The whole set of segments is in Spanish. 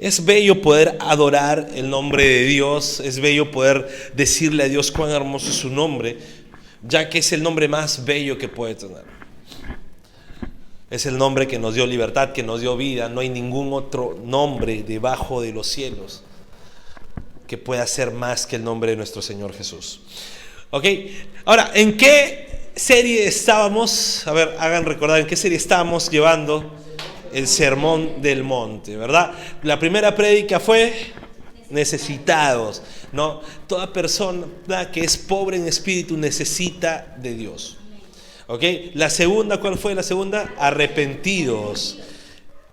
Es bello poder adorar el nombre de Dios, es bello poder decirle a Dios cuán hermoso es su nombre, ya que es el nombre más bello que puede tener. Es el nombre que nos dio libertad, que nos dio vida. No hay ningún otro nombre debajo de los cielos que pueda ser más que el nombre de nuestro Señor Jesús. Ok, ahora, ¿en qué serie estábamos? A ver, hagan recordar, ¿en qué serie estábamos llevando el Sermón del Monte, verdad? La primera prédica fue necesitados, ¿no? Toda persona que es pobre en espíritu necesita de Dios. ¿Ok? La segunda, ¿cuál fue la segunda? Arrepentidos.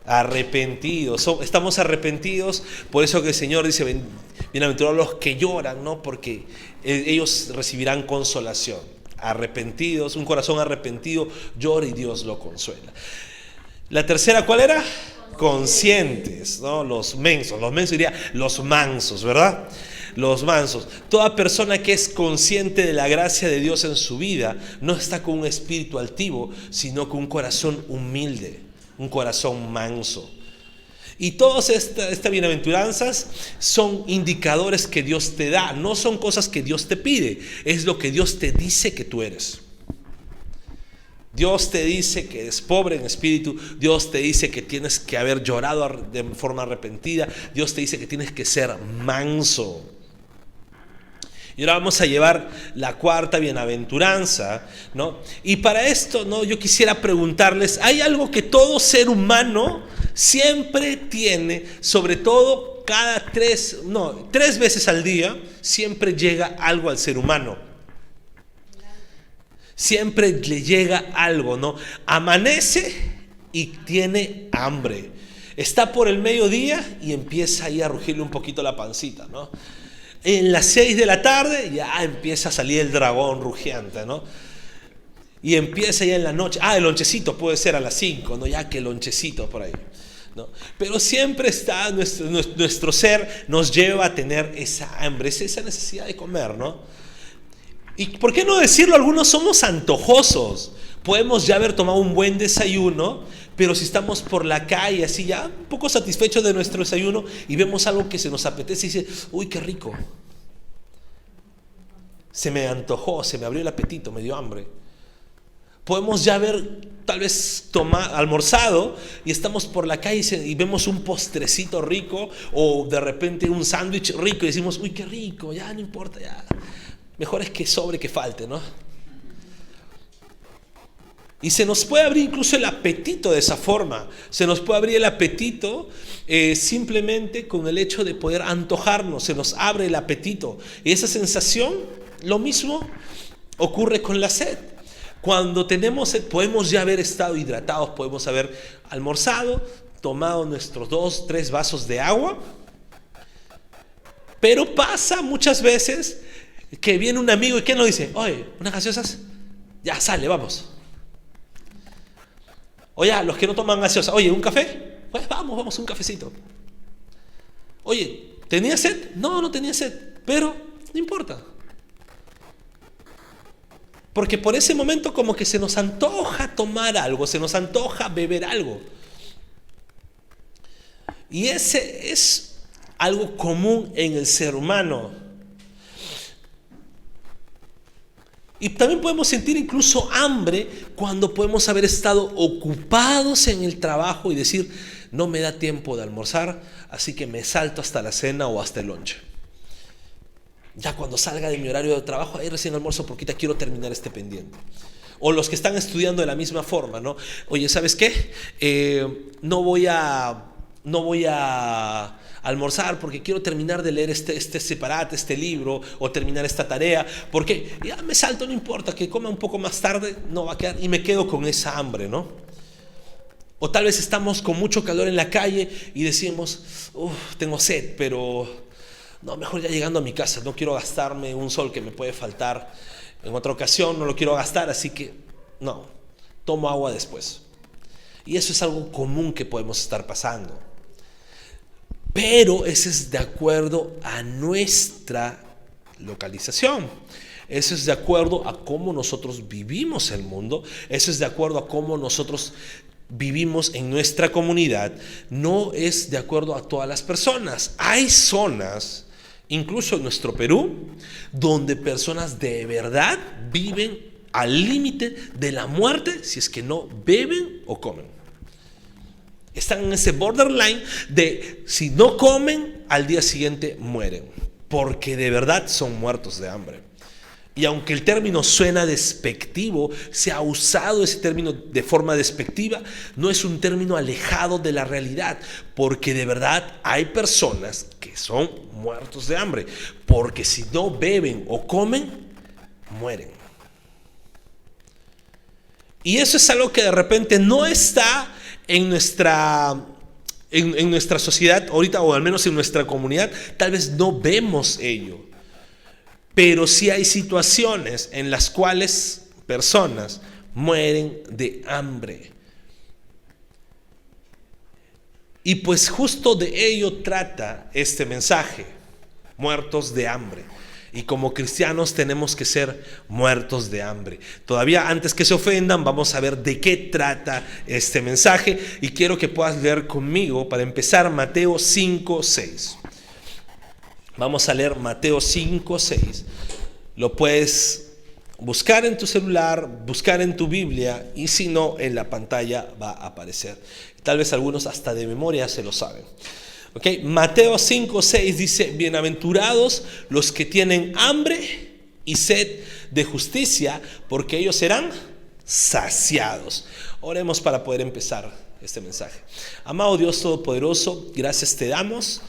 Arrepentidos. Estamos arrepentidos, por eso que el Señor dice, bienaventurados los que lloran, ¿no? Porque ellos recibirán consolación. Arrepentidos, un corazón arrepentido llora y Dios lo consuela. La tercera, ¿cuál era? Conscientes, ¿no? Los mensos diría los mansos, ¿verdad? Los mansos. Toda persona que es consciente de la gracia de Dios en su vida no está con un espíritu altivo, sino con un corazón humilde, un corazón manso. Y todas estas bienaventuranzas son indicadores que Dios te da, no son cosas que Dios te pide, es lo que Dios te dice que tú eres. Dios te dice que eres pobre en espíritu, Dios te dice que tienes que haber llorado de forma arrepentida, Dios te dice que tienes que ser manso. Y ahora vamos a llevar la cuarta bienaventuranza, ¿no? Y para esto, ¿no? Yo quisiera preguntarles, ¿hay algo que todo ser humano siempre tiene, sobre todo tres veces al día, siempre llega algo al ser humano? Siempre le llega algo, ¿no? Amanece y tiene hambre. Está por el mediodía y empieza ahí a rugirle un poquito la pancita, ¿no? En las 6 de la tarde ya empieza a salir el dragón rugiente, ¿no? Y empieza ya en la noche. El lonchecito puede ser a las 5, ¿no? Ya que el lonchecito por ahí, ¿no? Pero siempre está nuestro ser nos lleva a tener esa hambre, esa necesidad de comer, ¿no? Y por qué no decirlo, algunos somos antojosos. Podemos ya haber tomado un buen desayuno, pero si estamos por la calle así ya un poco satisfechos de nuestro desayuno y vemos algo que se nos apetece y dice, uy, qué rico, se me antojó, se me abrió el apetito, me dio hambre. Podemos ya haber tal vez almorzado y estamos por la calle y vemos un postrecito rico o de repente un sándwich rico y decimos, uy, qué rico, ya no importa, ya mejor es que sobre que falte, ¿no? Y se nos puede abrir incluso el apetito de esa forma. Se nos puede abrir el apetito simplemente con el hecho de poder antojarnos. Se nos abre el apetito. Y esa sensación, lo mismo ocurre con la sed. Cuando tenemos sed, podemos ya haber estado hidratados, podemos haber almorzado, tomado nuestros 2-3 vasos de agua. Pero pasa muchas veces que viene un amigo y ¿qué nos dice? Oye, ¿unas gaseosas? Ya, sale, vamos. Oye, los que no toman gaseosa, oye, ¿un café? Pues vamos, un cafecito. Oye, ¿tenías sed? No, no tenía sed, pero no importa. Porque por ese momento como que se nos antoja tomar algo, se nos antoja beber algo. Y ese es algo común en el ser humano. Y también podemos sentir incluso hambre cuando podemos haber estado ocupados en el trabajo y decir, no me da tiempo de almorzar, así que me salto hasta la cena o hasta el lonche. Ya cuando salga de mi horario de trabajo, ahí recién almuerzo porque ya quiero terminar este pendiente. O los que están estudiando de la misma forma, ¿no? Oye, ¿sabes qué? No voy a almorzar porque quiero terminar de leer este separate, este libro, o terminar esta tarea, porque ya me salto, no importa, que coma un poco más tarde, no va a quedar, y me quedo con esa hambre, ¿no? O tal vez estamos con mucho calor en la calle y decimos, tengo sed, pero no, mejor ya llegando a mi casa, no quiero gastarme un sol que me puede faltar en otra ocasión, no lo quiero gastar, así que no, tomo agua después. Y eso es algo común que podemos estar pasando. Pero ese es de acuerdo a nuestra localización. Eso es de acuerdo a cómo nosotros vivimos el mundo. Eso es de acuerdo a cómo nosotros vivimos en nuestra comunidad no es de acuerdo a todas las personas. Hay zonas, incluso en nuestro Perú, donde personas de verdad viven al límite de la muerte si es que no beben o comen. Están en ese borderline de si no comen, al día siguiente mueren, porque de verdad son muertos de hambre. Y aunque el término suena despectivo, se ha usado ese término de forma despectiva, no es un término alejado de la realidad, porque de verdad hay personas que son muertos de hambre, porque si no beben o comen, mueren. Y eso es algo que de repente no está en nuestra sociedad ahorita, o al menos en nuestra comunidad. Tal vez no vemos ello. Pero sí hay situaciones en las cuales personas mueren de hambre. Y pues justo de ello trata este mensaje, muertos de hambre. Y como cristianos tenemos que ser muertos de hambre. Todavía antes que se ofendan, vamos a ver de qué trata este mensaje. Y quiero que puedas leer conmigo, para empezar, Mateo 5:6. Vamos a leer Mateo 5:6. Lo puedes buscar en tu celular, buscar en tu Biblia, y si no, en la pantalla va a aparecer. Tal vez algunos hasta de memoria se lo saben. Okay. Mateo 5:6 dice: bienaventurados los que tienen hambre y sed de justicia, porque ellos serán saciados. Oremos para poder empezar este mensaje. Amado Dios Todopoderoso, gracias te damos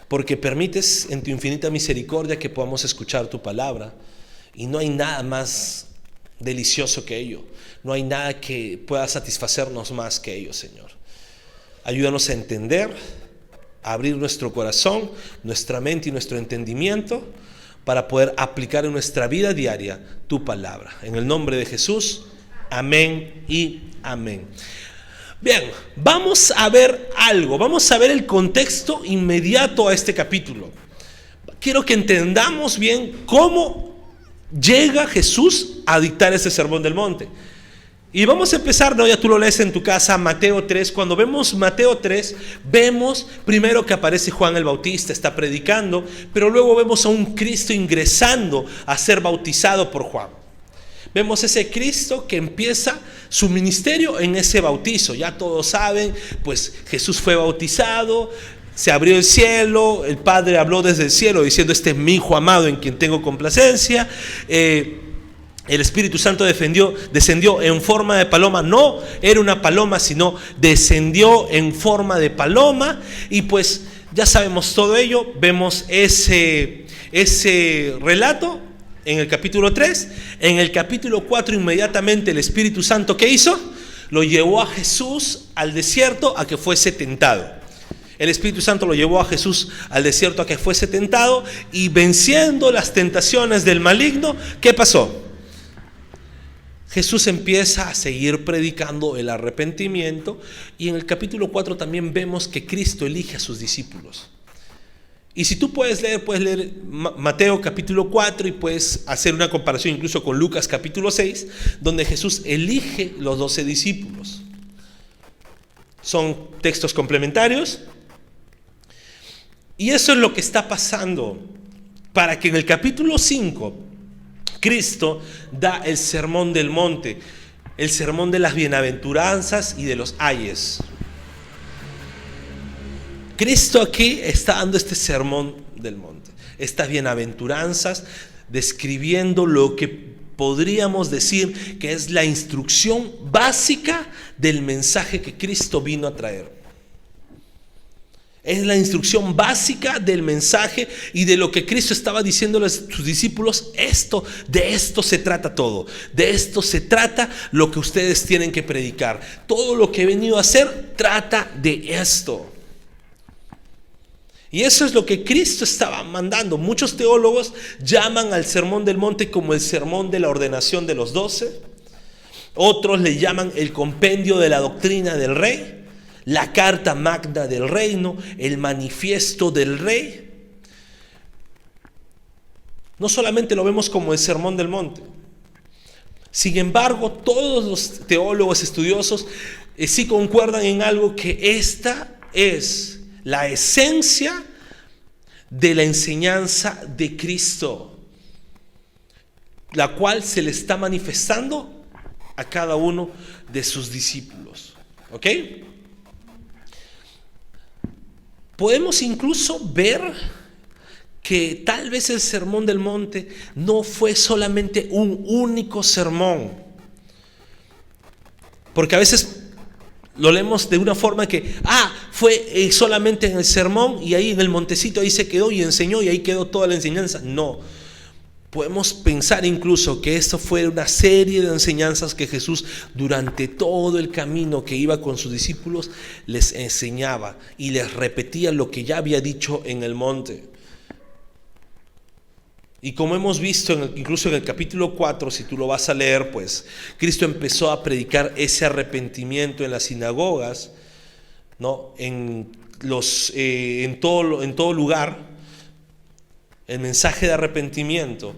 porque permites en tu infinita misericordia que podamos escuchar tu palabra. Y no hay nada más delicioso que ello. No hay nada que pueda satisfacernos más que ello, Señor. Ayúdanos a entender, a abrir nuestro corazón, nuestra mente y nuestro entendimiento para poder aplicar en nuestra vida diaria tu palabra. En el nombre de Jesús, amén y amén. Bien, vamos a ver algo, vamos a ver el contexto inmediato a este capítulo. Quiero que entendamos bien cómo llega Jesús a dictar este sermón del monte. Y vamos a empezar, ya tú lo lees en tu casa, Mateo 3. Cuando vemos Mateo 3, vemos primero que aparece Juan el Bautista, está predicando, pero luego vemos a un Cristo ingresando a ser bautizado por Juan. Vemos ese Cristo que empieza su ministerio en ese bautizo. Ya todos saben, pues Jesús fue bautizado, se abrió el cielo, el Padre habló desde el cielo diciendo: este es mi Hijo amado en quien tengo complacencia. El Espíritu Santo descendió en forma de paloma. No era una paloma, sino descendió en forma de paloma. Y pues ya sabemos todo ello. Vemos ese relato en el capítulo 3, en el capítulo 4 inmediatamente el Espíritu Santo, ¿qué hizo? Lo llevó a Jesús al desierto a que fuese tentado. El Espíritu Santo lo llevó a Jesús al desierto a que fuese tentado, y venciendo las tentaciones del maligno, ¿qué pasó? Jesús empieza a seguir predicando el arrepentimiento, y en el capítulo 4 también vemos que Cristo elige a sus discípulos. Y si tú puedes leer Mateo capítulo 4 y puedes hacer una comparación incluso con Lucas capítulo 6, donde Jesús elige los 12 discípulos. Son textos complementarios. Y eso es lo que está pasando para que en el capítulo 5 Cristo da el sermón del monte, el sermón de las bienaventuranzas y de los ayes. Cristo aquí está dando este sermón del monte, estas bienaventuranzas, describiendo lo que podríamos decir que es la instrucción básica del mensaje que Cristo vino a traer. Es la instrucción básica del mensaje y de lo que Cristo estaba diciéndole a sus discípulos. De esto se trata todo. De esto se trata lo que ustedes tienen que predicar. Todo lo que he venido a hacer trata de esto. Y eso es lo que Cristo estaba mandando. Muchos teólogos llaman al sermón del monte como el sermón de la ordenación de los 12. Otros le llaman el compendio de la doctrina del rey, la carta magna del reino, el manifiesto del rey. No solamente lo vemos como el sermón del monte. Sin embargo, todos los teólogos estudiosos sí concuerdan en algo, que esta es la esencia de la enseñanza de Cristo, la cual se le está manifestando a cada uno de sus discípulos. ¿Ok? Podemos incluso ver que tal vez el Sermón del Monte no fue solamente un único sermón, porque a veces lo leemos de una forma que fue solamente en el sermón y ahí en el montecito ahí se quedó y enseñó y ahí quedó toda la enseñanza. No, podemos pensar incluso que esto fue una serie de enseñanzas que Jesús durante todo el camino que iba con sus discípulos les enseñaba y les repetía lo que ya había dicho en el monte. Y como hemos visto incluso en el capítulo 4, si tú lo vas a leer, pues Cristo empezó a predicar ese arrepentimiento en las sinagogas, ¿no? En todo lugar, el mensaje de arrepentimiento.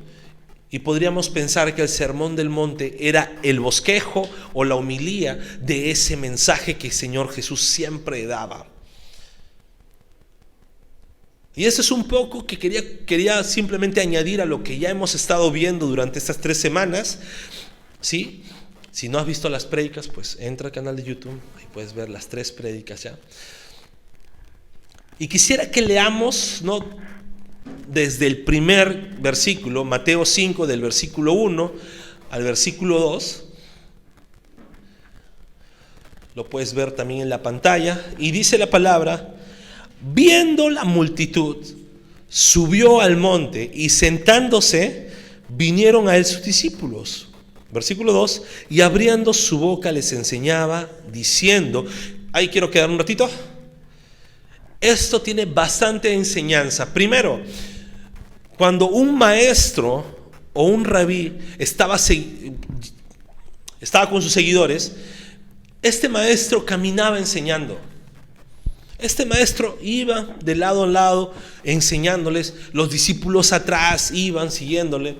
Y podríamos pensar que el Sermón del Monte era el bosquejo o la homilía de ese mensaje que el Señor Jesús siempre daba. Y eso es un poco que quería simplemente añadir a lo que ya hemos estado viendo durante estas 3 semanas. ¿Sí? Si no has visto las prédicas, pues entra al canal de YouTube, ahí puedes ver las 3 prédicas ya. Y quisiera que leamos, ¿no?, desde el primer versículo, Mateo 5, del versículo 1 al versículo 2. Lo puedes ver también en la pantalla. Y dice la palabra: viendo la multitud, subió al monte y sentándose, vinieron a él sus discípulos. Versículo 2: y abriendo su boca les enseñaba, diciendo, ahí quiero quedar un ratito. Esto tiene bastante enseñanza. Primero, cuando un maestro o un rabí estaba con sus seguidores, este maestro caminaba enseñando. Este maestro iba de lado a lado enseñándoles, los discípulos atrás iban siguiéndole,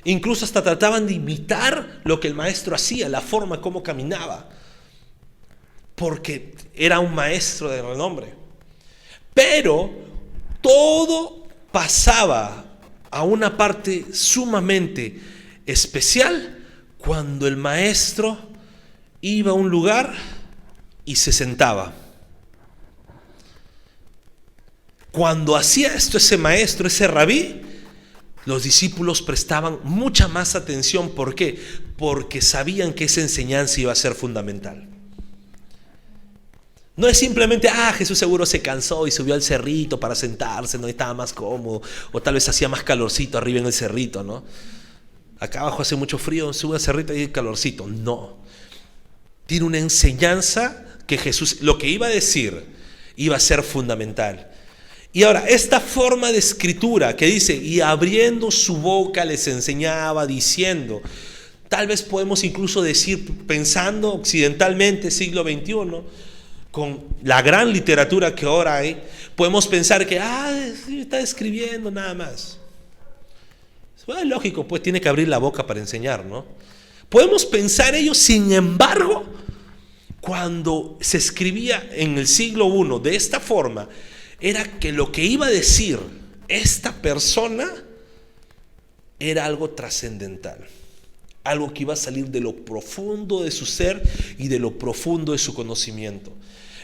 incluso hasta trataban de imitar lo que el maestro hacía, la forma como caminaba, porque era un maestro de renombre. Pero todo pasaba a una parte sumamente especial cuando el maestro iba a un lugar y se sentaba. Cuando hacía esto ese maestro, ese rabí, los discípulos prestaban mucha más atención. ¿Por qué? Porque sabían que esa enseñanza iba a ser fundamental. No es simplemente, Jesús seguro se cansó y subió al cerrito para sentarse, no estaba más cómodo, o tal vez hacía más calorcito arriba en el cerrito, ¿no? Acá abajo hace mucho frío, sube al cerrito y hay calorcito. No. Tiene una enseñanza que Jesús, lo que iba a decir, iba a ser fundamental. Y ahora, esta forma de escritura que dice, y abriendo su boca les enseñaba, diciendo, tal vez podemos incluso decir, pensando occidentalmente, siglo XXI, con la gran literatura que ahora hay, podemos pensar que está escribiendo nada más. Bueno, es lógico, pues tiene que abrir la boca para enseñar, ¿no? Podemos pensar ello. Sin embargo, cuando se escribía en el siglo I de esta forma, era que lo que iba a decir esta persona era algo trascendental, algo que iba a salir de lo profundo de su ser y de lo profundo de su conocimiento.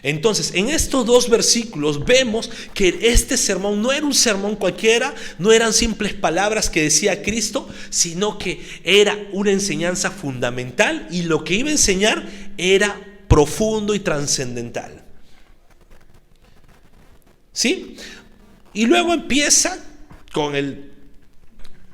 Entonces, en estos 2 versículos vemos que este sermón no era un sermón cualquiera, no eran simples palabras que decía Cristo, sino que era una enseñanza fundamental, y lo que iba a enseñar era profundo y trascendental. ¿Sí? Y luego empieza con el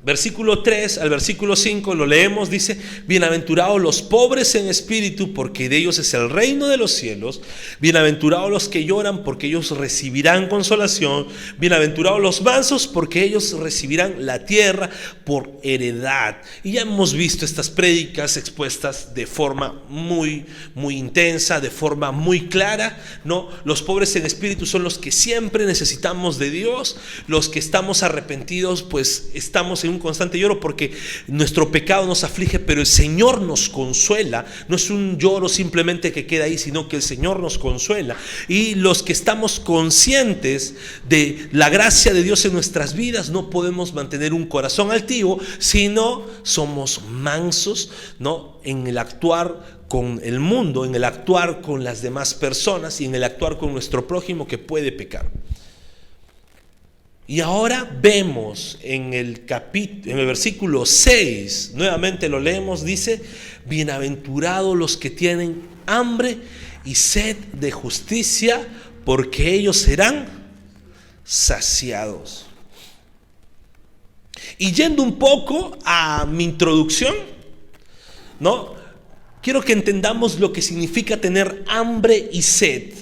versículo 3 al versículo 5, lo leemos, dice: bienaventurados los pobres en espíritu, porque de ellos es el reino de los cielos. Bienaventurados los que lloran, porque ellos recibirán consolación. Bienaventurados los mansos, porque ellos recibirán la tierra por heredad. Y ya hemos visto estas prédicas expuestas de forma muy, muy intensa, de forma muy clara, ¿no? Los pobres en espíritu son los que siempre necesitamos de Dios. Los que estamos arrepentidos, pues estamos en en un constante lloro porque nuestro pecado nos aflige, pero el Señor nos consuela. No es un lloro simplemente que queda ahí, sino que el Señor nos consuela. Y los que estamos conscientes de la gracia de Dios en nuestras vidas, no podemos mantener un corazón altivo, sino somos mansos, ¿no?, en el actuar con el mundo, en el actuar con las demás personas y en el actuar con nuestro prójimo que puede pecar. Y ahora vemos en el versículo 6, nuevamente lo leemos, dice: bienaventurados los que tienen hambre y sed de justicia, porque ellos serán saciados. Y yendo un poco a mi introducción, ¿no?, quiero que entendamos lo que significa tener hambre y sed.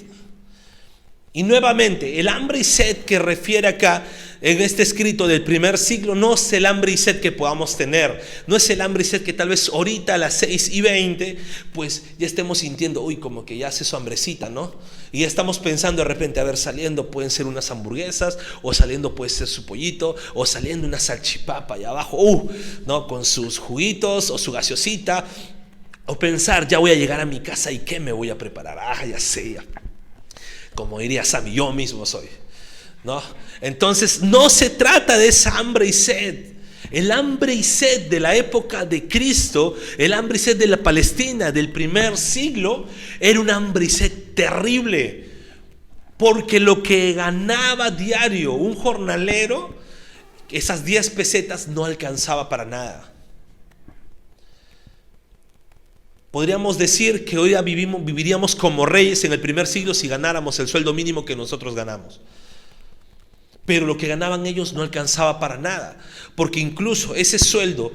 Y nuevamente, el hambre y sed que refiere acá en este escrito del primer siglo no es el hambre y sed que podamos tener. No es el hambre y sed que tal vez ahorita a las 6:20 pues ya estemos sintiendo, uy, como que ya hace su hambrecita, ¿no? Y ya estamos pensando de repente, a ver, saliendo pueden ser unas hamburguesas, o saliendo puede ser su pollito, o saliendo una salchipapa allá abajo, ¿no?, con sus juguitos o su gaseosita. O pensar, ya voy a llegar a mi casa y ¿qué me voy a preparar? Ya sé, ya. Como diría Sammy, yo mismo soy, ¿no? Entonces no se trata de esa hambre y sed. El hambre y sed de la época de Cristo, el hambre y sed de la Palestina del primer siglo, era un hambre y sed terrible. Porque lo que ganaba diario un jornalero, esas 10 pesetas no alcanzaba para nada. Podríamos decir que hoy viviríamos como reyes en el primer siglo si ganáramos el sueldo mínimo que nosotros ganamos. Pero lo que ganaban ellos no alcanzaba para nada, porque incluso ese sueldo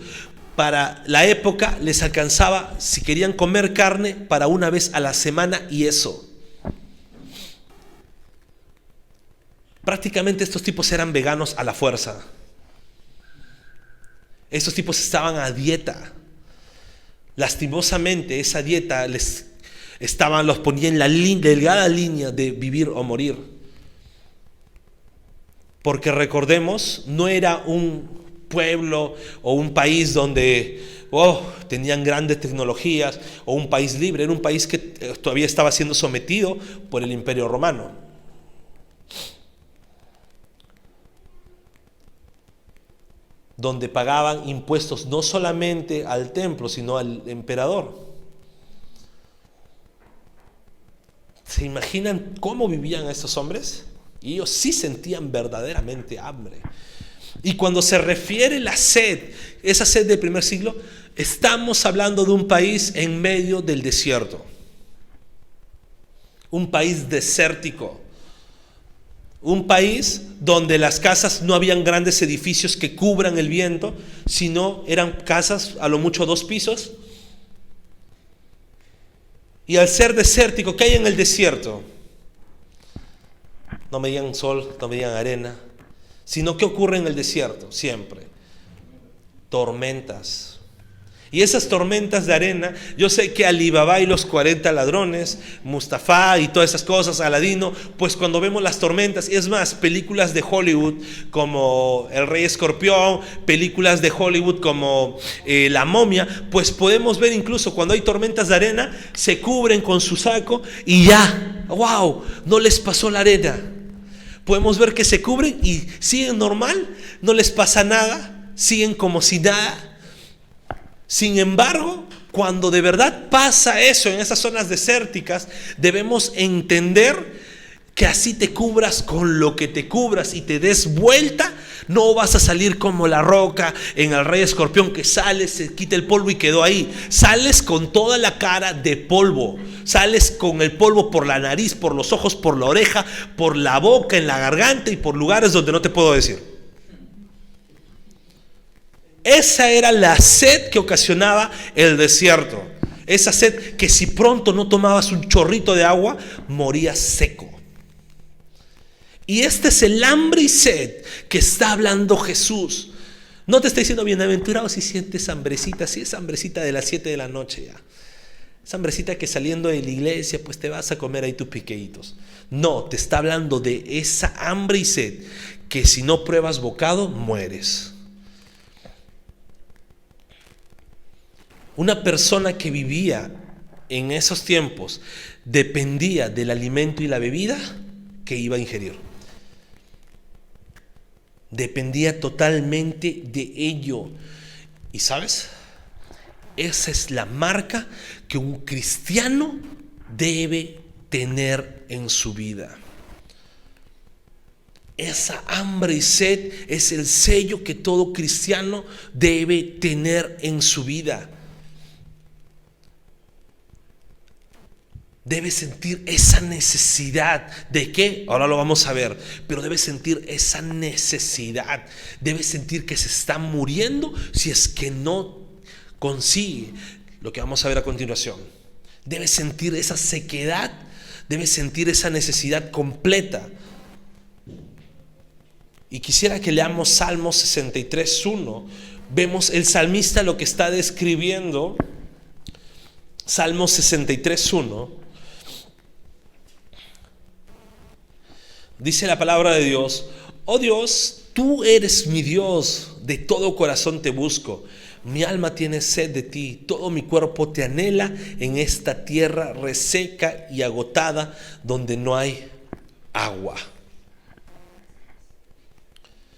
para la época les alcanzaba, si querían comer carne, para una vez a la semana, y eso. Prácticamente estos tipos eran veganos a la fuerza. Estos tipos estaban a dieta. Lastimosamente esa dieta los ponía en la delgada línea de vivir o morir. Porque recordemos, no era un pueblo o un país donde tenían grandes tecnologías, o un país libre. Era un país que todavía estaba siendo sometido por el Imperio Romano. Donde pagaban impuestos no solamente al templo, sino al emperador. ¿Se imaginan cómo vivían estos hombres? Y ellos sí sentían verdaderamente hambre. Y cuando se refiere la sed, esa sed del primer siglo, estamos hablando de un país en medio del desierto. Un país desértico. Un país donde las casas no habían grandes edificios que cubran el viento, sino eran casas a lo mucho 2 pisos. Y al ser desértico, ¿qué hay en el desierto? No medían sol, no medían arena, sino ¿qué ocurre en el desierto? Siempre tormentas. Y esas tormentas de arena, yo sé que Alí Baba y los 40 ladrones, Mustafa y todas esas cosas, Aladino, pues cuando vemos las tormentas, y es más, películas de Hollywood como El Rey Escorpión, películas de Hollywood como La Momia, pues podemos ver incluso cuando hay tormentas de arena, se cubren con su saco y ya, wow, no les pasó la arena. Podemos ver que se cubren y siguen normal, no les pasa nada, siguen como si nada. Sin embargo, cuando de verdad pasa eso en esas zonas desérticas, debemos entender que así te cubras con lo que te cubras y te des vuelta, no vas a salir como la Roca en El Rey Escorpión, que sales, se quita el polvo y quedó ahí. Sales con toda la cara de polvo, sales con el polvo por la nariz, por los ojos, por la oreja, por la boca, en la garganta y por lugares donde no te puedo decir. Esa era la sed que ocasionaba el desierto. Esa sed que si pronto no tomabas un chorrito de agua, morías seco. Y este es el hambre y sed que está hablando Jesús. No te está diciendo bienaventurado si sientes hambrecita, si es hambrecita de las 7 de la noche ya. Esa hambrecita que saliendo de la iglesia pues te vas a comer ahí tus piqueitos. No, te está hablando de esa hambre y sed que si no pruebas bocado, mueres. Una persona que vivía en esos tiempos dependía del alimento y la bebida que iba a ingerir. Dependía totalmente de ello. ¿Y sabes? Esa es la marca que un cristiano debe tener en su vida. Esa hambre y sed es el sello que todo cristiano debe tener en su vida. Debe sentir esa necesidad. ¿De qué? Ahora lo vamos a ver. Pero debe sentir esa necesidad. Debe sentir que se está muriendo si es que no consigue lo que vamos a ver a continuación. Debe sentir esa sequedad. Debe sentir esa necesidad completa. Y quisiera que leamos Salmo 63:1. Vemos el salmista lo que está describiendo. Salmo 63:1. Dice la palabra de Dios: oh Dios, tú eres mi Dios, de todo corazón te busco. Mi alma tiene sed de ti, todo mi cuerpo te anhela en esta tierra reseca y agotada donde no hay agua.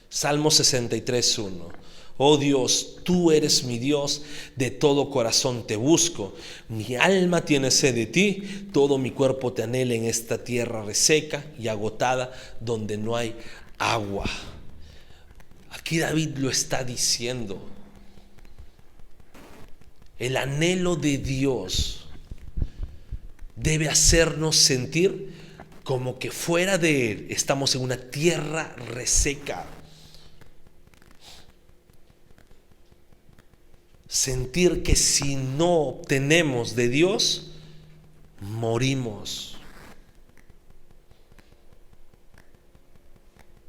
Salmo 63:1. Oh Dios, tú eres mi Dios, de todo corazón te busco. Mi alma tiene sed de ti, todo mi cuerpo te anhela en esta tierra reseca y agotada donde no hay agua. Aquí David lo está diciendo. El anhelo de Dios debe hacernos sentir como que fuera de Él estamos en una tierra reseca. Sentir que si no obtenemos de Dios, morimos.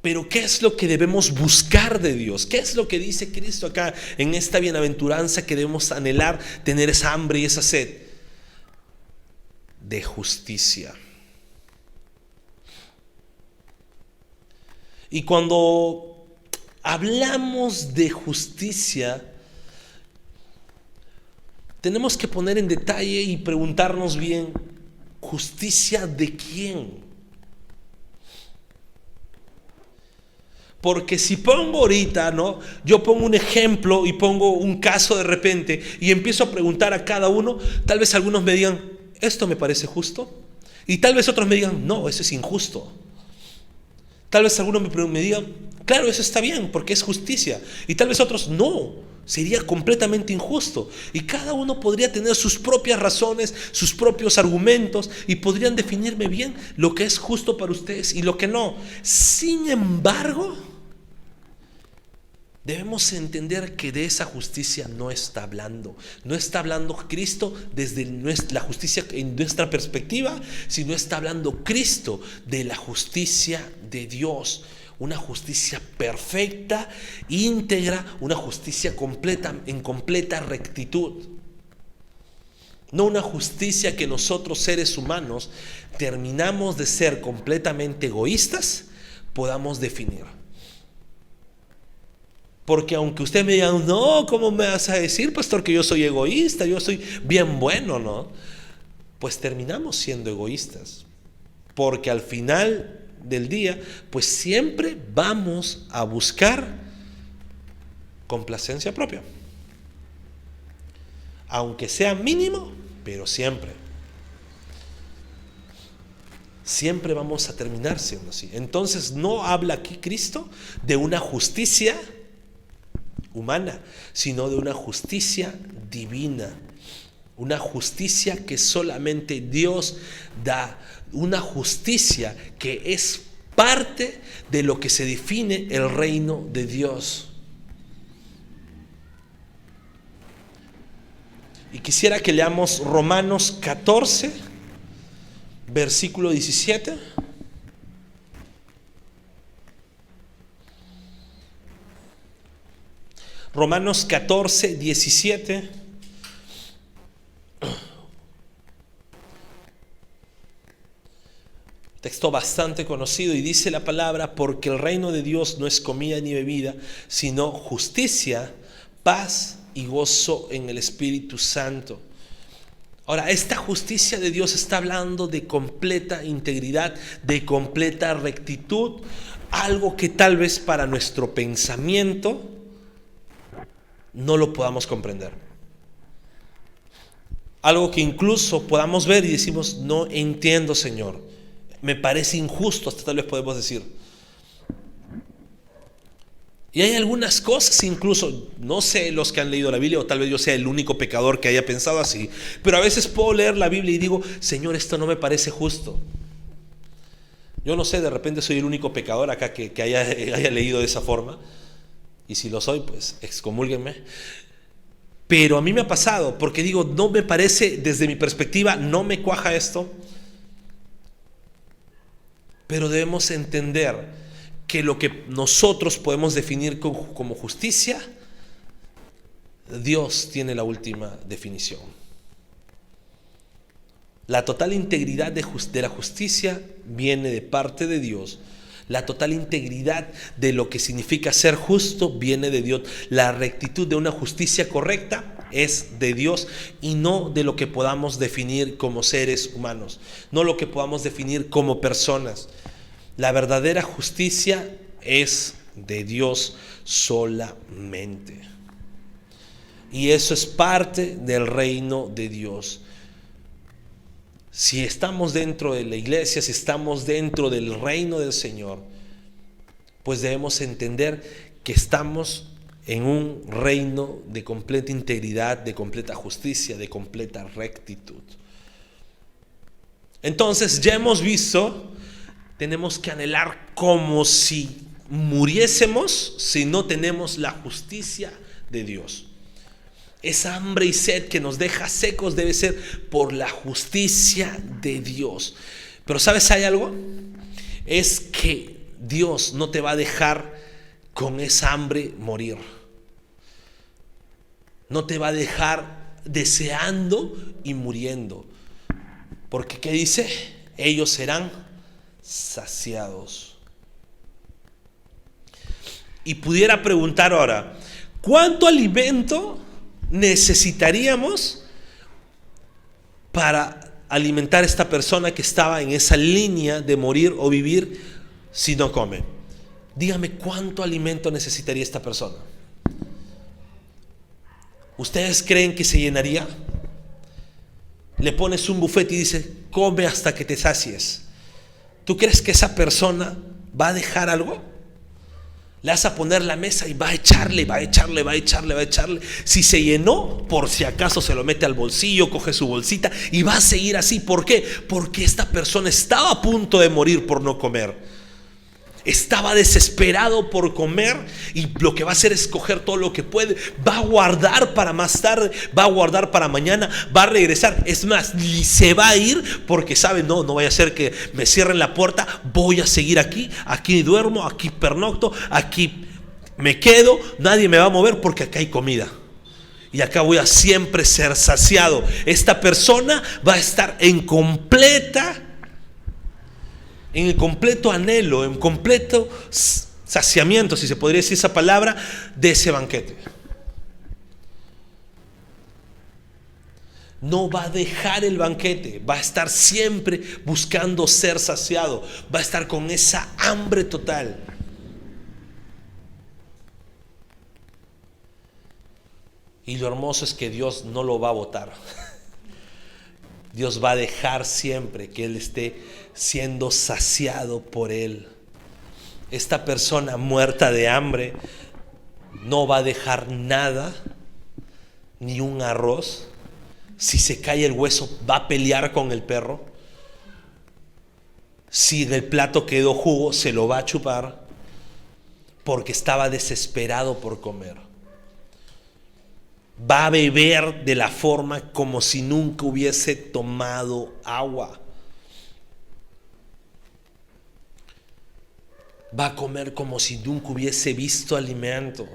Pero ¿qué es lo que debemos buscar de Dios? ¿Qué es lo que dice Cristo acá en esta bienaventuranza que debemos anhelar, tener esa hambre y esa sed? De justicia. Y cuando hablamos de justicia, tenemos que poner en detalle y preguntarnos bien, ¿justicia de quién? Porque si pongo ahorita, ¿no? Yo pongo un ejemplo y pongo un caso de repente y empiezo a preguntar a cada uno, tal vez algunos me digan, esto me parece justo, y tal vez otros me digan, no, eso es injusto. Tal vez algunos me digan, claro, eso está bien porque es justicia, y tal vez otros, no, sería completamente injusto. Y cada uno podría tener sus propias razones, sus propios argumentos, y podrían definirme bien lo que es justo para ustedes y lo que no. Sin embargo, debemos entender que de esa justicia no está hablando. No está hablando Cristo desde la justicia en nuestra perspectiva, sino está hablando Cristo de la justicia de Dios. Una justicia perfecta, íntegra, una justicia completa, en completa rectitud. No una justicia que nosotros seres humanos terminamos de ser completamente egoístas, podamos definir. Porque aunque usted me diga, no, ¿cómo me vas a decir, pastor, que yo soy egoísta? Yo soy bien bueno, ¿no? Pues terminamos siendo egoístas. Porque al final del día, pues siempre vamos a buscar complacencia propia. Aunque sea mínimo, pero siempre. Siempre vamos a terminar siendo así. Entonces no habla aquí Cristo de una justicia humana, sino de una justicia divina. Una justicia que solamente Dios da. Una justicia que es parte de lo que se define el reino de Dios. Y quisiera que leamos Romanos 14, versículo 17. Romanos 14, 17. Texto bastante conocido, y dice la palabra: porque el reino de Dios no es comida ni bebida, sino justicia, paz y gozo en el Espíritu Santo. Ahora, esta justicia de Dios está hablando de completa integridad, de completa rectitud, algo que tal vez para nuestro pensamiento no lo podamos comprender. Algo que incluso podamos ver y decimos, no entiendo, Señor, me parece injusto, hasta tal vez podemos decir. Y hay algunas cosas, incluso, no sé los que han leído la Biblia, o tal vez yo sea el único pecador que haya pensado así, pero a veces puedo leer la Biblia y digo, Señor, esto no me parece justo. Yo no sé, de repente soy el único pecador acá que haya leído de esa forma, y si lo soy, pues excomúlguenme. Pero a mí me ha pasado, porque digo, no me parece, desde mi perspectiva, no me cuaja esto. Pero debemos entender que lo que nosotros podemos definir como justicia, Dios tiene la última definición. La total integridad de la justicia viene de parte de Dios. La total integridad de lo que significa ser justo viene de Dios. La rectitud de una justicia correcta es de Dios y no de lo que podamos definir como seres humanos, no lo que podamos definir como personas. La verdadera justicia es de Dios solamente. Y eso es parte del reino de Dios. Si estamos dentro de la iglesia, si estamos dentro del reino del Señor, pues debemos entender que estamos en un reino de completa integridad, de completa justicia, de completa rectitud. Entonces ya hemos visto, tenemos que anhelar como si muriésemos si no tenemos la justicia de Dios. Esa hambre y sed que nos deja secos debe ser por la justicia de Dios. Pero ¿sabes? ¿Hay algo? Es que Dios no te va a dejar con esa hambre morir. No te va a dejar deseando y muriendo. Porque ¿qué dice? Ellos serán saciados. Y pudiera preguntar ahora, ¿cuánto alimento necesitaríamos para alimentar a esta persona que estaba en esa línea de morir o vivir si no come? Dígame, ¿cuánto alimento necesitaría esta persona? ¿Ustedes creen que se llenaría? Le pones un buffet y dice, come hasta que te sacies. ¿Tú crees que esa persona va a dejar algo? Le vas a poner la mesa y va a echarle. Si se llenó, por si acaso se lo mete al bolsillo, coge su bolsita y va a seguir así. ¿Por qué? Porque esta persona estaba a punto de morir por no comer. Estaba desesperado por comer y lo que va a hacer es coger todo lo que puede. Va a guardar para más tarde, va a guardar para mañana, va a regresar. Es más, y se va a ir porque sabe, no vaya a ser que me cierren la puerta. Voy a seguir aquí duermo, aquí pernocto, aquí me quedo. Nadie me va a mover porque acá hay comida. Y acá voy a siempre ser saciado. Esta persona va a estar en el completo anhelo, en completo saciamiento, si se podría decir esa palabra, de ese banquete. No va a dejar el banquete, va a estar siempre buscando ser saciado, va a estar con esa hambre total. Y lo hermoso es que Dios no lo va a botar. Dios va a dejar siempre que Él esté siendo saciado por Él. Esta persona muerta de hambre no va a dejar nada, ni un arroz. Si se cae el hueso, va a pelear con el perro. Si del plato quedó jugo, se lo va a chupar, porque estaba desesperado por comer. Va a beber de la forma como si nunca hubiese tomado agua. Va a comer como si nunca hubiese visto alimento.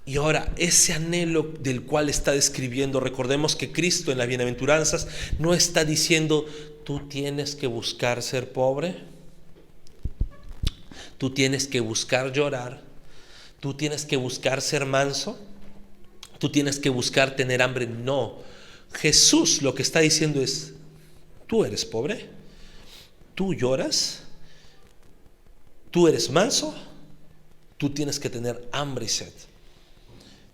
Y ahora, ese anhelo del cual está describiendo, recordemos que Cristo en las bienaventuranzas no está diciendo, tú tienes que buscar ser pobre, tú tienes que buscar llorar, Tú tienes que buscar ser manso, tú tienes que buscar tener hambre. No, Jesús lo que está diciendo es: tú eres pobre, tú lloras, tú eres manso, tú tienes que tener hambre y sed.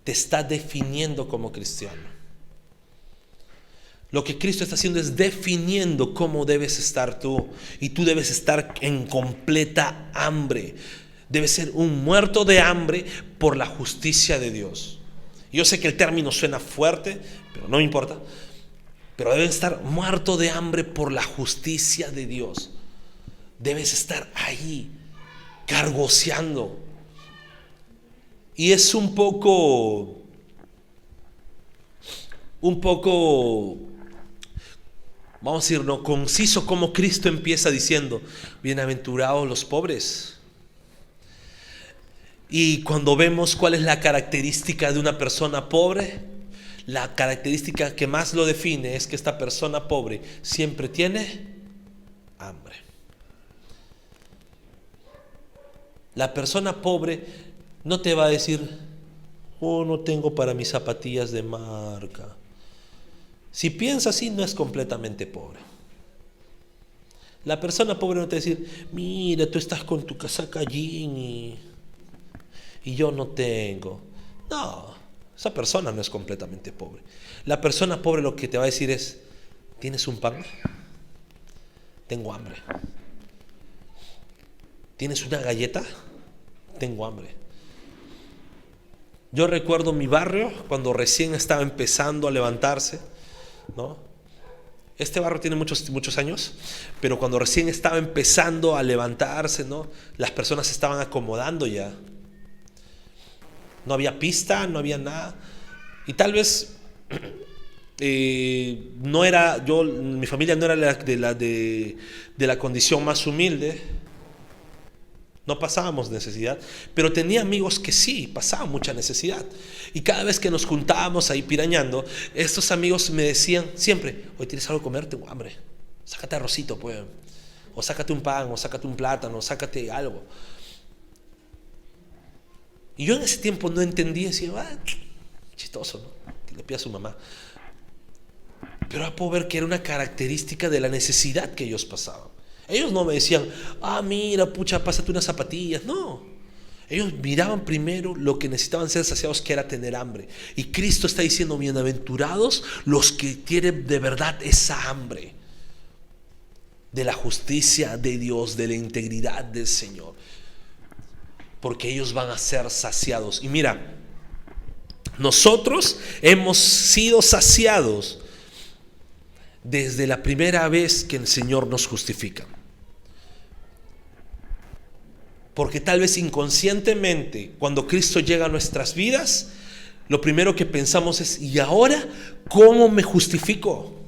Te está definiendo como cristiano. Lo que Cristo está haciendo es definiendo cómo debes estar tú. Y tú debes estar en completa hambre. Debes ser un muerto de hambre por la justicia de Dios. Yo sé que el término suena fuerte, pero no me importa. Pero debes estar muerto de hambre por la justicia de Dios. Debes estar ahí, cargoseando. Y es un poco, vamos a decir, no conciso, como Cristo empieza diciendo: bienaventurados los pobres. Y cuando vemos cuál es la característica de una persona pobre, la característica que más lo define es que esta persona pobre siempre tiene hambre. La persona pobre no te va a decir: oh, no tengo para mis zapatillas de marca. Si piensa así, no es completamente pobre. La persona pobre no te va a decir: mira, tú estás con tu casaca jean y yo no tengo. No, esa persona no es completamente pobre. La persona pobre lo que te va a decir es: ¿tienes un pan? Tengo hambre. ¿Tienes una galleta? Tengo hambre. Yo recuerdo mi barrio cuando recién estaba empezando a levantarse, ¿no? Este barrio tiene muchos años, pero cuando recién estaba empezando a levantarse, ¿no? Las personas se estaban acomodando ya. No había pista, no había nada. Y tal vez no era, mi familia no era de la condición más humilde. No pasábamos necesidad, pero tenía amigos que sí, pasaban mucha necesidad. Y cada vez que nos juntábamos ahí pirañando, estos amigos me decían siempre: hoy tienes algo que comer, tengo hambre. Sácate arrocito, pues. O sácate un pan, o sácate un plátano, o sácate algo. Y yo en ese tiempo no entendía, decía: chistoso, ¿no? Que le pida a su mamá. Pero ahora puedo ver que era una característica de la necesidad que ellos pasaban. Ellos no me decían: mira, pucha, pásate unas zapatillas. No, ellos miraban primero lo que necesitaban ser saciados, que era tener hambre. Y Cristo está diciendo: bienaventurados los que tienen de verdad esa hambre de la justicia de Dios, de la integridad del Señor, porque ellos van a ser saciados. Y mira, nosotros hemos sido saciados desde la primera vez que el Señor nos justifica. Porque tal vez inconscientemente, cuando Cristo llega a nuestras vidas, lo primero que pensamos es: ¿y ahora cómo me justifico?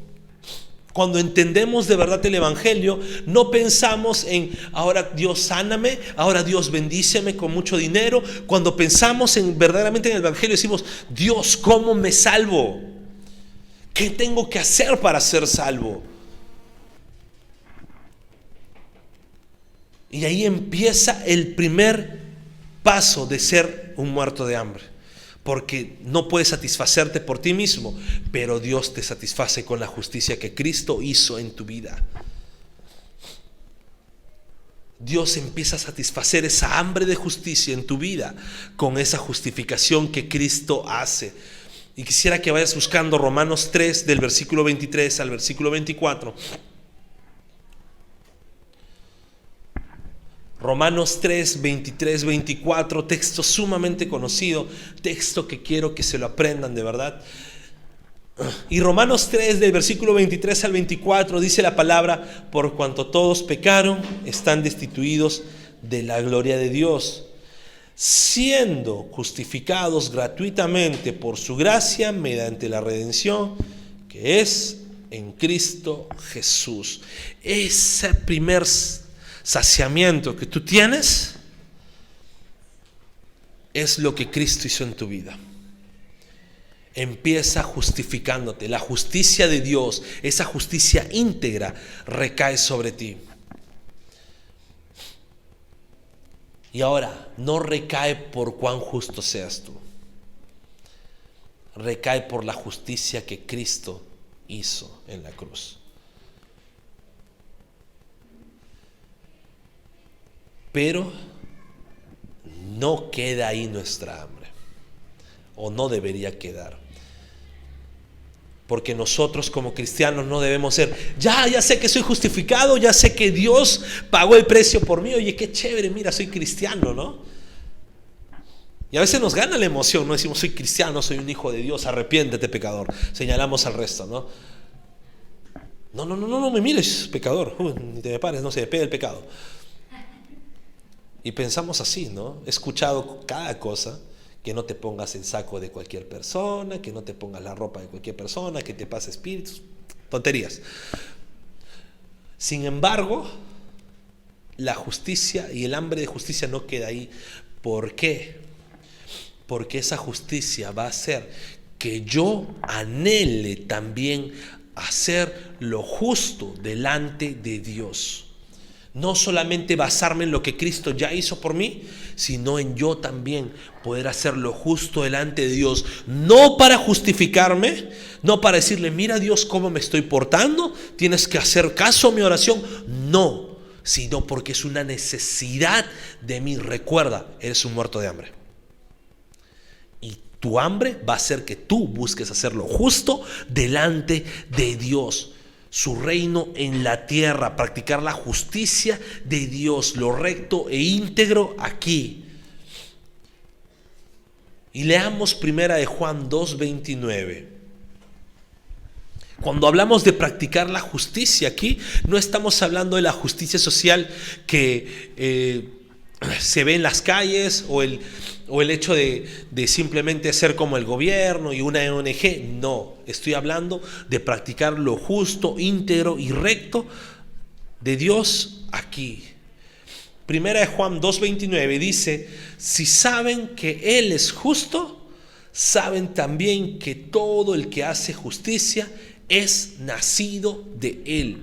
Cuando entendemos de verdad el Evangelio, no pensamos en: ahora Dios sáname, ahora Dios bendíceme con mucho dinero. Cuando pensamos verdaderamente en el Evangelio, decimos: Dios, ¿cómo me salvo? ¿Qué tengo que hacer para ser salvo? Y ahí empieza el primer paso de ser un muerto de hambre. Porque no puedes satisfacerte por ti mismo, pero Dios te satisface con la justicia que Cristo hizo en tu vida. Dios empieza a satisfacer esa hambre de justicia en tu vida con esa justificación que Cristo hace. Y quisiera que vayas buscando Romanos 3, del versículo 23 al versículo 24. Romanos 3, 23, 24, texto sumamente conocido, texto que quiero que se lo aprendan de verdad. Y Romanos 3, del versículo 23 al 24, dice la palabra: por cuanto todos pecaron, están destituidos de la gloria de Dios, siendo justificados gratuitamente por su gracia mediante la redención que es en Cristo Jesús. Ese primer saciamiento que tú tienes es lo que Cristo hizo en tu vida. Empieza justificándote. La justicia de Dios, esa justicia íntegra, recae sobre ti. Y ahora, no recae por cuán justo seas tú. Recae por la justicia que Cristo hizo en la cruz. Pero no queda ahí nuestra hambre, o no debería quedar. Porque nosotros como cristianos no debemos ser, ya sé que soy justificado, ya sé que Dios pagó el precio por mí, oye, qué chévere, mira, soy cristiano, ¿no? Y a veces nos gana la emoción, no decimos, soy cristiano, soy un hijo de Dios, arrepiéntete, pecador. Señalamos al resto, ¿no? No me mires, pecador, ni te me pares, no se me pega el pecado. Y pensamos así, ¿no? He escuchado cada cosa. Que no te pongas el saco de cualquier persona, que no te pongas la ropa de cualquier persona, que te pase espíritus, tonterías. Sin embargo, la justicia y el hambre de justicia no queda ahí. ¿Por qué? Porque esa justicia va a hacer que yo anhele también hacer lo justo delante de Dios. No solamente basarme en lo que Cristo ya hizo por mí, sino en yo también poder hacer lo justo delante de Dios. No para justificarme, no para decirle, mira Dios cómo me estoy portando, tienes que hacer caso a mi oración. No, sino porque es una necesidad de mí. Recuerda, eres un muerto de hambre. Y tu hambre va a hacer que tú busques hacer lo justo delante de Dios. Su reino en la tierra, practicar la justicia de Dios, lo recto e íntegro aquí. Y leamos primera de Juan 2:29. Cuando hablamos de practicar la justicia aquí, no estamos hablando de la justicia social que se ve en las calles o el hecho de simplemente ser como el gobierno y una ONG. No, estoy hablando de practicar lo justo, íntegro y recto de Dios aquí. Primera de Juan 2:29 dice, si saben que Él es justo, saben también que todo el que hace justicia es nacido de Él.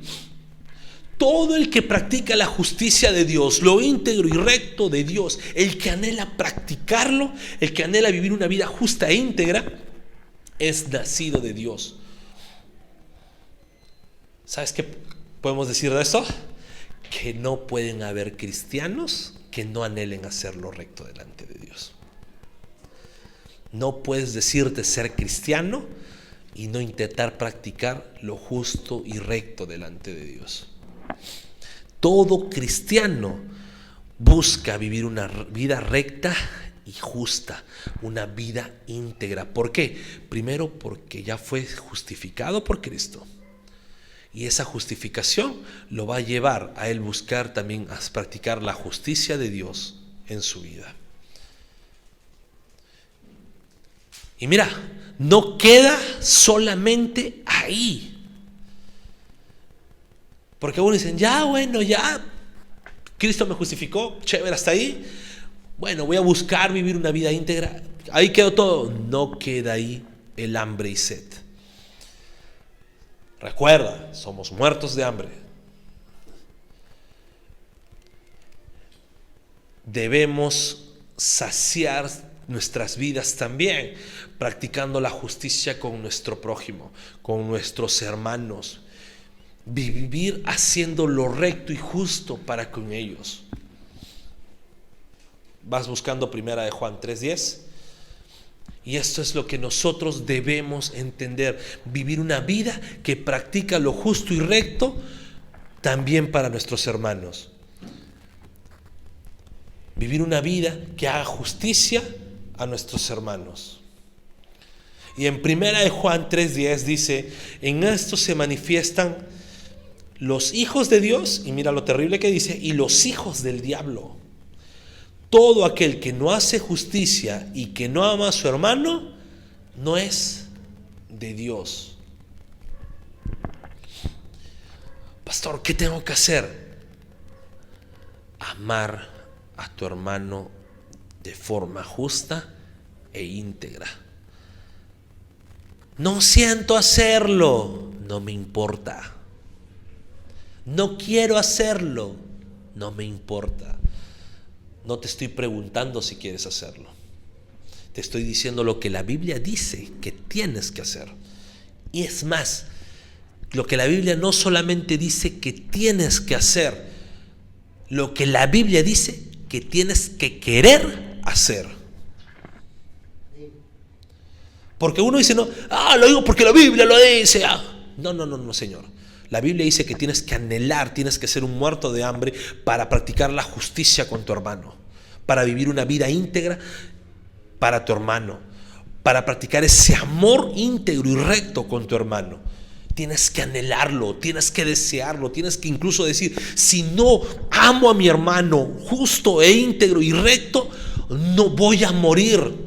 Todo el que practica la justicia de Dios, lo íntegro y recto de Dios, el que anhela practicarlo, el que anhela vivir una vida justa e íntegra, es nacido de Dios. ¿Sabes qué podemos decir de esto? Que no pueden haber cristianos que no anhelen hacer lo recto delante de Dios. No puedes decirte ser cristiano y no intentar practicar lo justo y recto delante de Dios. Todo cristiano busca vivir una vida recta y justa, una vida íntegra. ¿Por qué? Primero, porque ya fue justificado por Cristo. Y esa justificación lo va a llevar a él buscar también a practicar la justicia de Dios en su vida. Y mira, no queda solamente ahí. Porque algunos dicen, ya, Cristo me justificó, chévere, hasta ahí. Bueno, voy a buscar vivir una vida íntegra. Ahí quedó todo. No queda ahí el hambre y sed. Recuerda, somos muertos de hambre. Debemos saciar nuestras vidas también, practicando la justicia con nuestro prójimo, con nuestros hermanos. Vivir haciendo lo recto y justo para con ellos. Vas buscando primera de Juan 3:10. Y esto es lo que nosotros debemos entender. Vivir una vida que practica lo justo y recto también para nuestros hermanos. Vivir una vida que haga justicia a nuestros hermanos. Y en primera de Juan 3:10 dice, en esto se manifiestan los hijos de Dios, y mira lo terrible que dice, y los hijos del diablo. Todo aquel que no hace justicia y que no ama a su hermano, no es de Dios. Pastor, ¿qué tengo que hacer? Amar a tu hermano de forma justa e íntegra. No siento hacerlo, no me importa. No quiero hacerlo, no me importa. No te estoy preguntando si quieres hacerlo. Te estoy diciendo lo que la Biblia dice que tienes que hacer. Y es más, lo que la Biblia no solamente dice que tienes que hacer, lo que la Biblia dice que tienes que querer hacer. Porque uno dice, no, lo digo porque la Biblia lo dice. No, Señor. La Biblia dice que tienes que anhelar, tienes que ser un muerto de hambre para practicar la justicia con tu hermano, para vivir una vida íntegra para tu hermano, para practicar ese amor íntegro y recto con tu hermano. Tienes que anhelarlo, tienes que desearlo, tienes que incluso decir, si no amo a mi hermano justo e íntegro y recto, no voy a morir.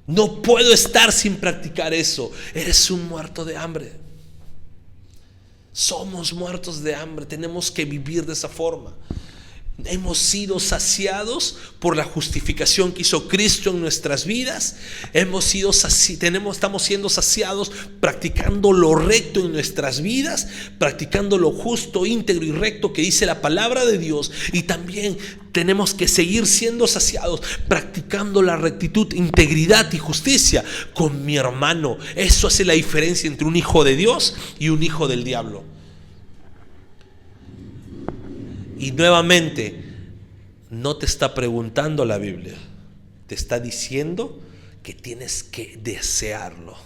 No puedo estar sin practicar eso. Eres un muerto de hambre. Somos muertos de hambre, tenemos que vivir de esa forma. Hemos sido saciados por la justificación que hizo Cristo en nuestras vidas. Estamos siendo saciados practicando lo recto en nuestras vidas, practicando lo justo, íntegro y recto que dice la palabra de Dios. Y también tenemos que seguir siendo saciados practicando la rectitud, integridad y justicia con mi hermano. Eso hace la diferencia entre un hijo de Dios y un hijo del diablo. Y nuevamente, no te está preguntando la Biblia, te está diciendo que tienes que desearlo.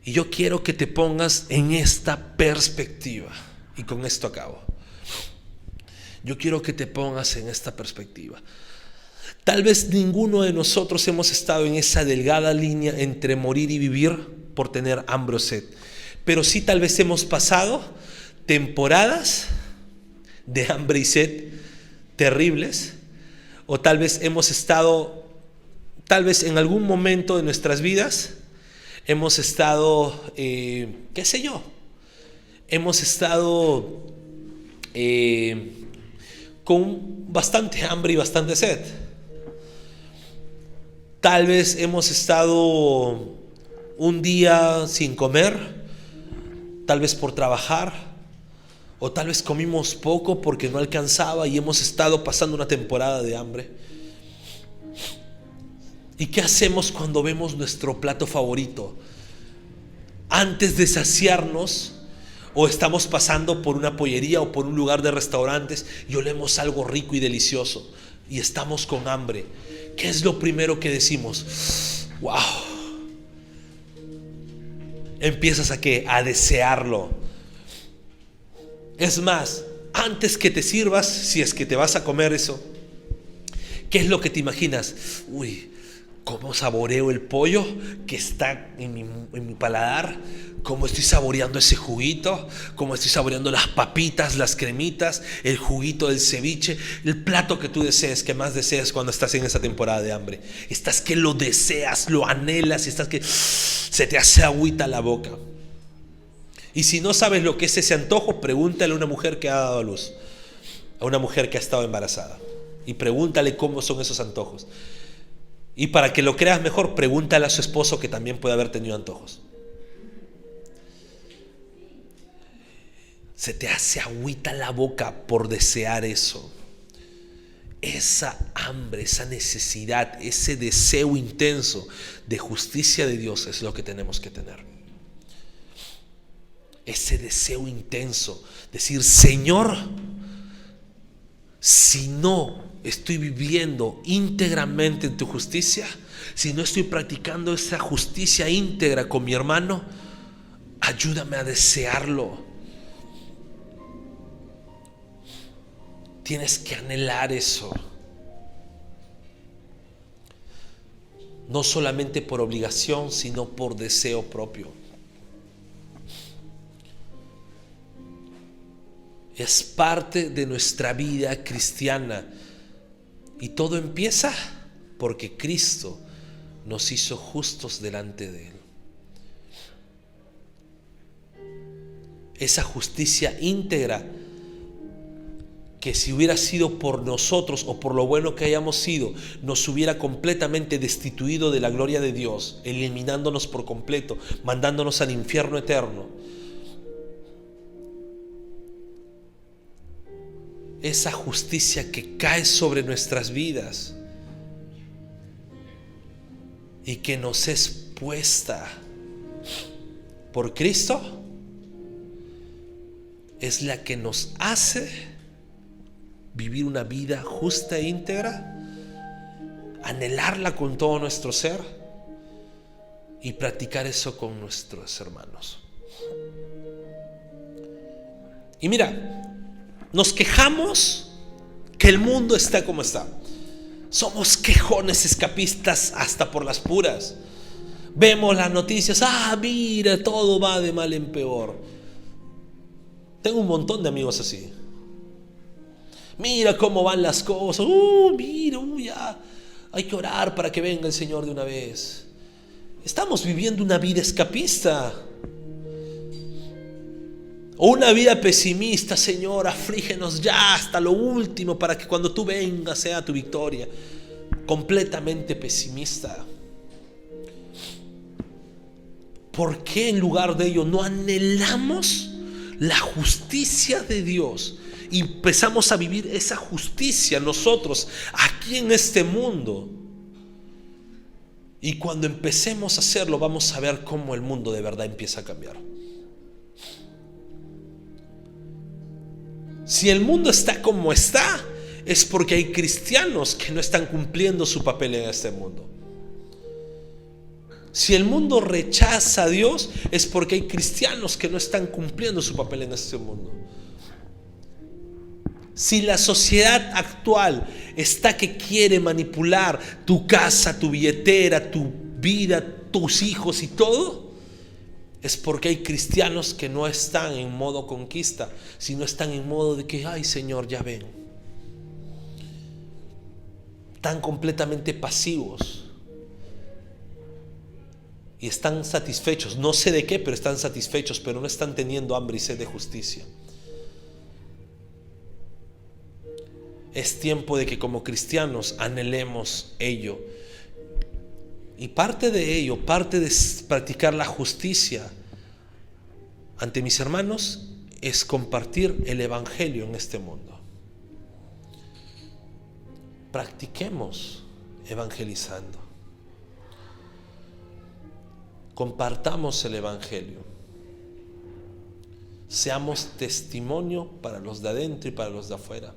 Y yo quiero que te pongas en esta perspectiva, y con esto acabo. Yo quiero que te pongas en esta perspectiva. Tal vez ninguno de nosotros hemos estado en esa delgada línea entre morir y vivir por tener hambre o sed, pero sí tal vez hemos pasado temporadas de hambre y sed terribles, o tal vez hemos estado, tal vez en algún momento de nuestras vidas hemos estado, hemos estado con bastante hambre y bastante sed. Tal vez hemos estado un día sin comer, tal vez por trabajar, o tal vez comimos poco porque no alcanzaba y hemos estado pasando una temporada de hambre. ¿Y qué hacemos cuando vemos nuestro plato favorito? Antes de saciarnos, o estamos pasando por una pollería o por un lugar de restaurantes y olemos algo rico y delicioso y estamos con hambre, ¿qué es lo primero que decimos? ¡Wow! Empiezas a desearlo. Es más, antes que te sirvas, si es que te vas a comer eso, ¿qué es lo que te imaginas? Uy, ¿cómo saboreo el pollo que está en mi paladar? ¿Cómo estoy saboreando ese juguito? ¿Cómo estoy saboreando las papitas, las cremitas, el juguito del ceviche? El plato que tú desees, que más deseas cuando estás en esa temporada de hambre. Estás que lo deseas, lo anhelas, estás que se te hace agüita la boca. Y si no sabes lo que es ese antojo, pregúntale a una mujer que ha dado a luz, a una mujer que ha estado embarazada, y pregúntale cómo son esos antojos. Y para que lo creas mejor, pregúntale a su esposo, que también puede haber tenido antojos. Se te hace agüita la boca por desear eso. Esa hambre, esa necesidad, ese deseo intenso de justicia de Dios es lo que tenemos que tener. Ese deseo intenso, decir, Señor, si no estoy viviendo íntegramente en tu justicia, si no estoy practicando esa justicia íntegra con mi hermano, ayúdame a desearlo. Tienes que anhelar eso. No solamente por obligación, sino por deseo propio. Es parte de nuestra vida cristiana. Y todo empieza porque Cristo nos hizo justos delante de Él. Esa justicia íntegra que, si hubiera sido por nosotros o por lo bueno que hayamos sido, nos hubiera completamente destituido de la gloria de Dios, eliminándonos por completo, mandándonos al infierno eterno. esa justicia que cae sobre nuestras vidas y que nos es puesta por Cristo, es la que nos hace vivir una vida justa e íntegra, anhelarla con todo nuestro ser y practicar eso con nuestros hermanos. Y mira, nos quejamos que el mundo está como está. Somos quejones escapistas hasta por las puras. Vemos las noticias, mira, todo va de mal en peor. Tengo un montón de amigos así. Mira cómo van las cosas. Ya hay que orar para que venga el Señor de una vez. Estamos viviendo una vida escapista. O una vida pesimista. Señor, aflígenos ya hasta lo último para que cuando tú vengas sea tu victoria. Completamente pesimista. ¿Por qué en lugar de ello no anhelamos la justicia de Dios y empezamos a vivir esa justicia nosotros aquí en este mundo? Y cuando empecemos a hacerlo, vamos a ver cómo el mundo de verdad empieza a cambiar. Si el mundo está como está, es porque hay cristianos que no están cumpliendo su papel en este mundo. Si el mundo rechaza a Dios, es porque hay cristianos que no están cumpliendo su papel en este mundo. Si la sociedad actual está que quiere manipular tu casa, tu billetera, tu vida, tus hijos y todo, es porque hay cristianos que no están en modo conquista, sino están en modo de que, ay Señor, ya ven. Están completamente pasivos. Y están satisfechos, no sé de qué, pero están satisfechos, pero no están teniendo hambre y sed de justicia. Es tiempo de que como cristianos anhelemos ello. Y parte de ello, parte de practicar la justicia ante mis hermanos, es compartir el evangelio en este mundo. Practiquemos evangelizando. Compartamos el evangelio. Seamos testimonio para los de adentro y para los de afuera.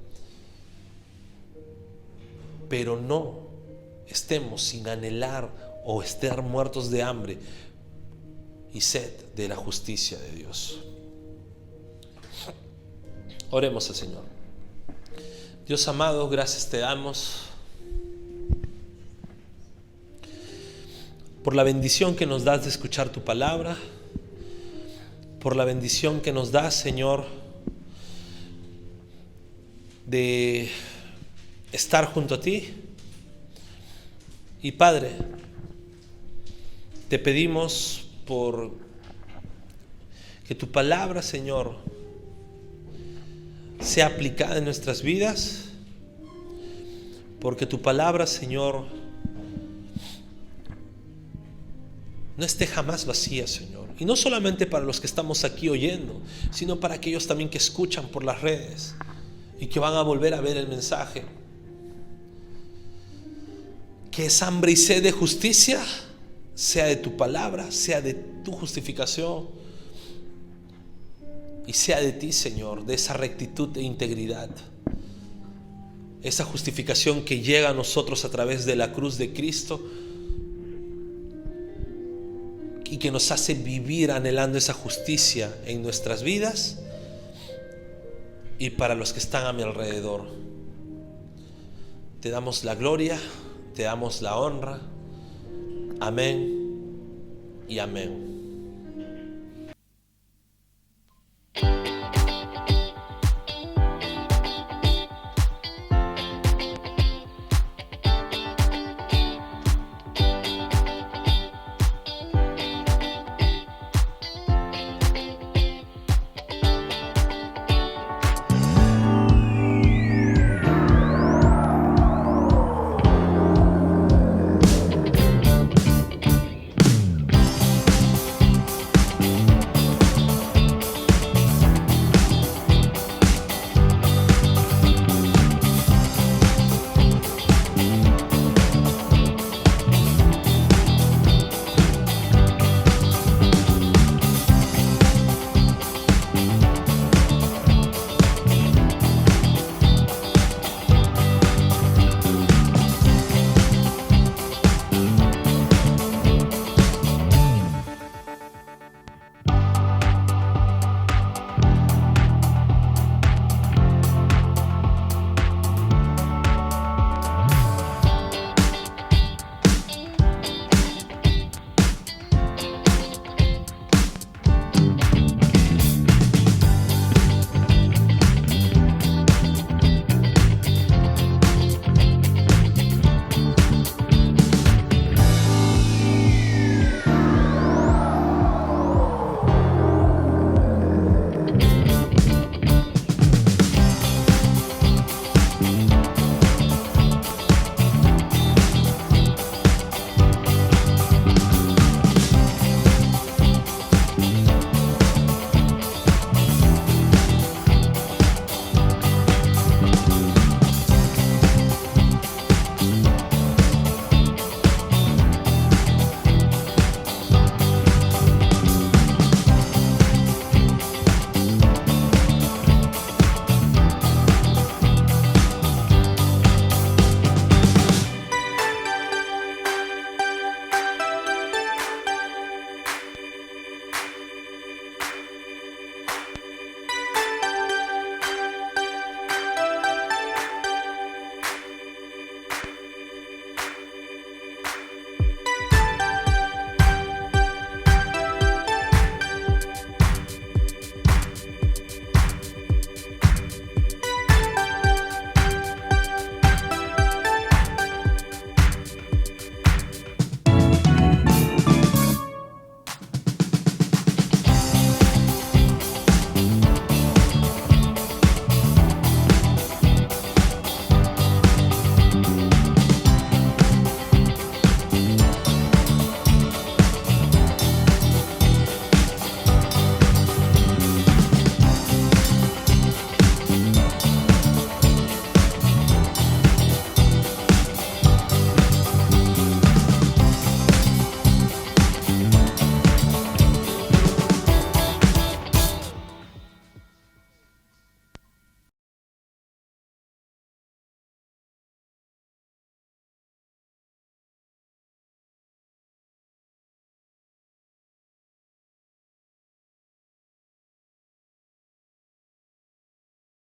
Pero no estemos sin anhelar o estar muertos de hambre y sed de la justicia de Dios. Oremos al Señor. Dios amado, gracias te damos por la bendición que nos das de escuchar tu palabra, por la bendición que nos das, Señor, de estar junto a ti. Y Padre, te pedimos por que tu palabra, Señor, sea aplicada en nuestras vidas, porque tu palabra, Señor, no esté jamás vacía, Señor. Y no solamente para los que estamos aquí oyendo, sino para aquellos también que escuchan por las redes y que van a volver a ver el mensaje. Que esa hambre y sed de justicia sea de tu palabra, sea de tu justificación y sea de ti, Señor, de esa rectitud e integridad. Esa justificación que llega a nosotros a través de la cruz de Cristo y que nos hace vivir anhelando esa justicia en nuestras vidas y para los que están a mi alrededor. Te damos la gloria, te damos la honra. Amén y amén.